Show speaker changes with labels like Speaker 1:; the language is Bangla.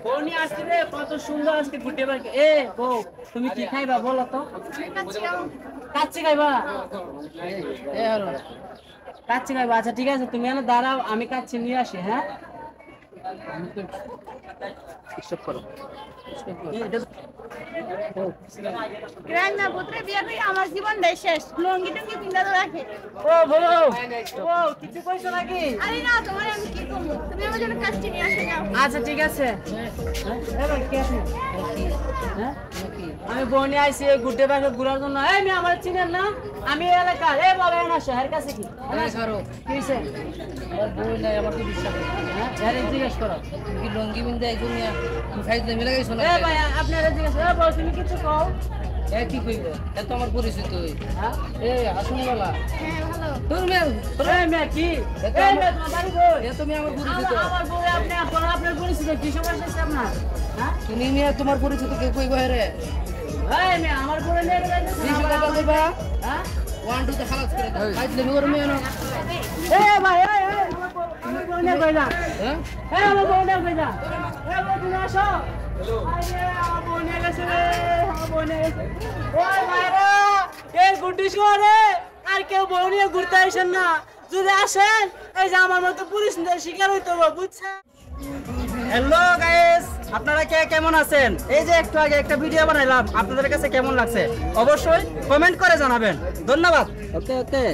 Speaker 1: কোনি আসছে কত সুন্দর আজকে গুড্ডে বার্গে এ বউ তুমি কি খাইবা বলো তো কাচ্চি খাইবা এ হলো কাচ্চি খাইবা আচ্ছা ঠিক আছে তুমি এনে দাঁড়াও আমি কাচ্চি নিয়ে আসি হ্যাঁ স্টপ করো
Speaker 2: গ্রান্না পুত্রে বিয়ে করে আমার জীবনটাই শেষ লঙ্গি টঙ্গি পিন্দা তো রাখে
Speaker 1: ও বলো ও কিছু কইছো নাকি
Speaker 2: আরে না তোমার আমি কি করব তুমি আমার জন্য কাজটি নিয়ে আসো যাও
Speaker 1: আচ্ছা ঠিক আছে হ্যাঁ কি আপনি হ্যাঁ আমি বনে আইছি এই গুড্ডে বার্গে ঘুরার জন্য এই আমি আমার চিনেন না আমি এই এলাকার এই বাবা না শহর কাছে কি হ্যাঁ করো কিছে আর বই নাই আমার তো বিশ্বাস হ্যাঁ আরে জিজ্ঞেস করো কি লঙ্গি বিন্দা একদম না সাইজ মিলা গেছ না এ ভাই আপনারা জিজ্ঞেস করো বস তুমি কিছু কও এ কি কইবো এত আমার পরিচিত হ্যাঁ এ আসুন বাবা
Speaker 2: হ্যাঁ ভালো
Speaker 1: তুমি মে কি এ মে তোমার বাড়ি কই এ তুমি আমার পরিচিত আমার বউ আপনি আপনার পরিচিত কি সমস্যা আছে আপনার হ্যাঁ তুমি মে তোমার পরিচিত কে কইবো রে এই মে আমার বউ নিয়ে যাইতেছ কি কথা কইবা হ্যাঁ 1 2 তে খালাস করে দাও সাইজ লেবি করে মে না এ ভাই আমার বউ নিয়ে কই যা হ্যাঁ এ আমার বউ নিয়ে কই যা এ বউ তুমি আসো আরে আমার বউ নিয়ে গেছে রে আমার বউ নিয়ে গেছে ওই ভাইরা এই গুড্ডি শহরে আর কেউ বউ নিয়ে ঘুরতে আসেন না যদি আসেন এই যে আমার মতো পুলিশ শিকার হইতে হবে বুঝছেন হ্যালো গাইস আপনারা কে কেমন আছেন এই যে একটু আগে একটা ভিডিও বানাইলাম আপনাদের কাছে কেমন লাগছে অবশ্যই কমেন্ট করে জানাবেন ধন্যবাদ ওকে ওকে